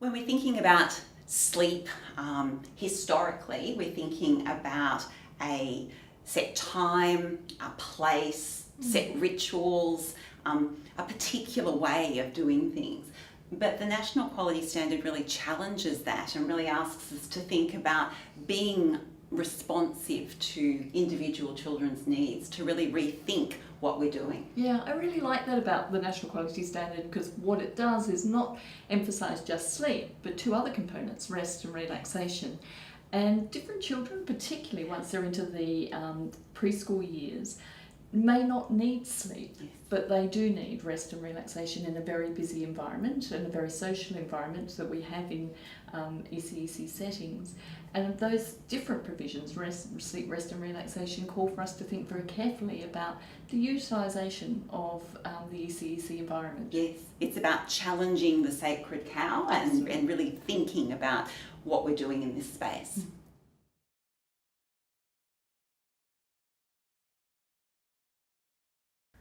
When we're thinking about sleep, historically, we're thinking about a set time, a place, set rituals, a particular way of doing things. But the National Quality Standard really challenges that and really asks us to think about being responsive to individual children's needs, to really rethink what we're doing. Yeah, I really like that about the National Quality Standard, because what it does is not emphasise just sleep, but two other components, rest and relaxation. And different children, particularly once they're into the preschool years, may not need sleep, but they do need rest and relaxation in a very busy environment and a very social environment that we have in ECEC settings. And those different provisions, sleep, rest and relaxation, call for us to think very carefully about the utilisation of the ECEC environment. Yes, it's about challenging the sacred cow and really thinking about what we're doing in this space.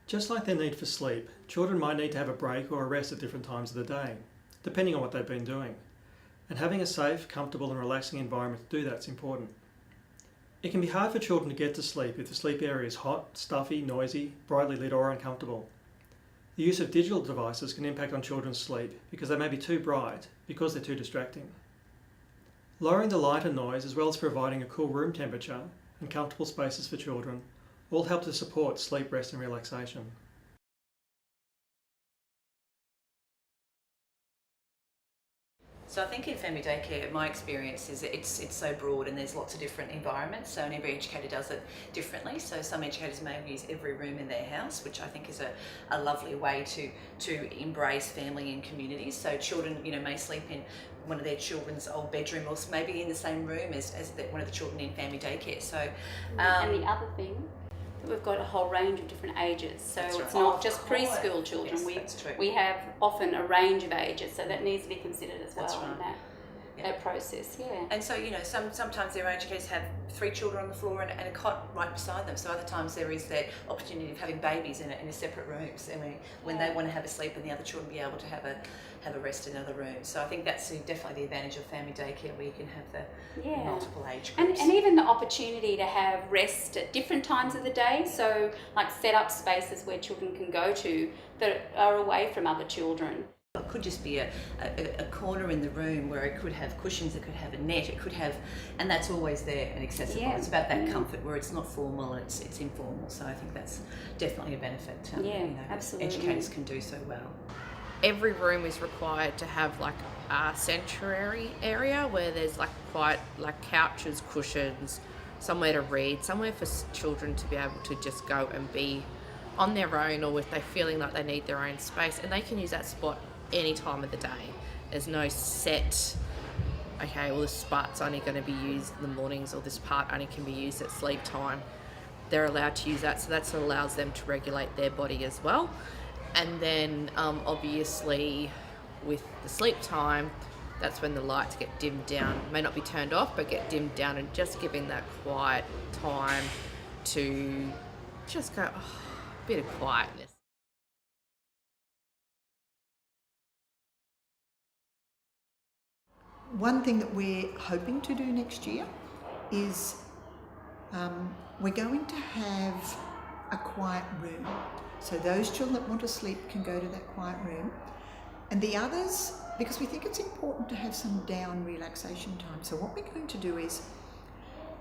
Just like their need for sleep, children might need to have a break or a rest at different times of the day, depending on what they've been doing. And having a safe, comfortable and relaxing environment to do that is important. It can be hard for children to get to sleep if the sleep area is hot, stuffy, noisy, brightly lit or uncomfortable. The use of digital devices can impact on children's sleep because they may be too bright, because they're too distracting. Lowering the light and noise, as well as providing a cool room temperature and comfortable spaces for children, all help to support sleep, rest and relaxation. So I think in family daycare, my experience is it's so broad and there's lots of different environments, so every educator does it differently. So some educators may use every room in their house, which I think is a lovely way to embrace family and communities. So children, may sleep in one of their children's old bedroom, or maybe in the same room as one of the children in family daycare. So and the other thing, we've got a whole range of different ages, so it's not just preschool children. Yes, we have often a range of ages, so that needs to be considered as well in that process. Yeah. And so sometimes their educators have 3 children on the floor and a cot right beside them. So other times there is that opportunity of having babies in a separate rooms, and when they want to have a sleep, and the other children be able to have a rest in other rooms. So I think that's definitely the advantage of family daycare, where you can have the multiple age groups. And even the opportunity to have rest at different times of the day, so like set up spaces where children can go to that are away from other children. It could just be a corner in the room where it could have cushions, it could have a net, it could have, and that's always there and accessible. Yeah. It's about that comfort where it's not formal, it's informal. So I think that's definitely a benefit. Absolutely. Educators can do so well. Every room is required to have like a sanctuary area where there's quite couches, cushions, somewhere to read, somewhere for children to be able to just go and be on their own, or if they're feeling like they need their own space, and they can use that spot any time of the day. There's no set, okay, well this spot's only going to be used in the mornings, or this part only can be used at sleep time. They're allowed to use that, so that allows them to regulate their body as well. And then obviously with the sleep time, that's when the lights get dimmed down. May not be turned off, but get dimmed down, and just giving that quiet time to just go, a bit of quietness. One thing that we're hoping to do next year is we're going to have a quiet room. So those children that want to sleep can go to that quiet room. And the others, because we think it's important to have some down relaxation time. So what we're going to do is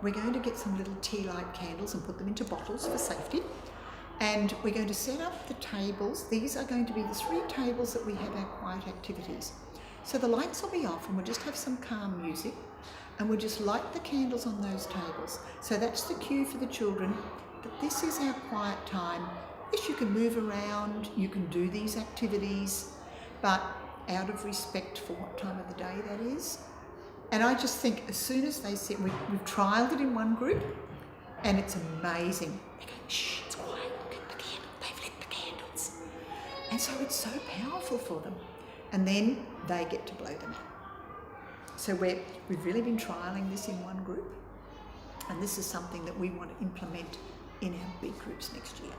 we're going to get some little tea light candles and put them into bottles for safety. And we're going to set up the tables. These are going to be the 3 tables that we have our quiet activities. So the lights will be off, and we'll just have some calm music, and we'll just light the candles on those tables. So that's the cue for the children that this is our quiet time. Yes, you can move around, you can do these activities, but out of respect for what time of the day that is. And I just think as soon as they sit, we've trialled it in one group, and it's amazing. They go, shh, it's quiet, look at the candle, they've lit the candles. And so it's so powerful for them. And then they get to blow them out. So we've really been trialling this in one group, and this is something that we want to implement in our big groups next year.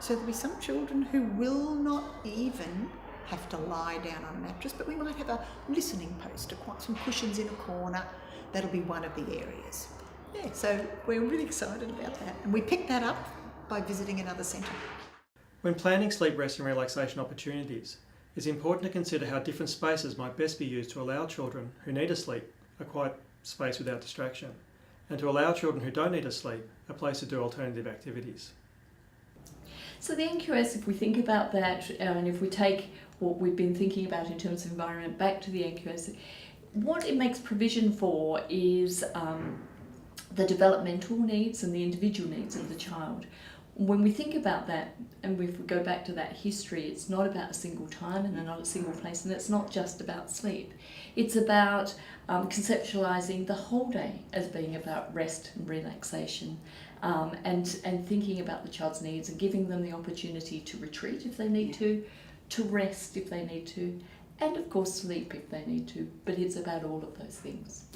So there'll be some children who will not even have to lie down on a mattress, but we might have a listening post, some cushions in a corner. That'll be one of the areas. Yeah, so we're really excited about that. And we picked that up by visiting another centre. When planning sleep, rest and relaxation opportunities, it's important to consider how different spaces might best be used to allow children who need a sleep a quiet space without distraction, and to allow children who don't need a sleep a place to do alternative activities. So the NQS, if we think about that, and if we take what we've been thinking about in terms of environment back to the NQS, what it makes provision for is the developmental needs and the individual needs of the child. When we think about that, and if we go back to that history, it's not about a single time and not a single place, and it's not just about sleep. It's about conceptualising the whole day as being about rest and relaxation, and thinking about the child's needs and giving them the opportunity to retreat if they need to rest if they need to, and of course sleep if they need to. But it's about all of those things.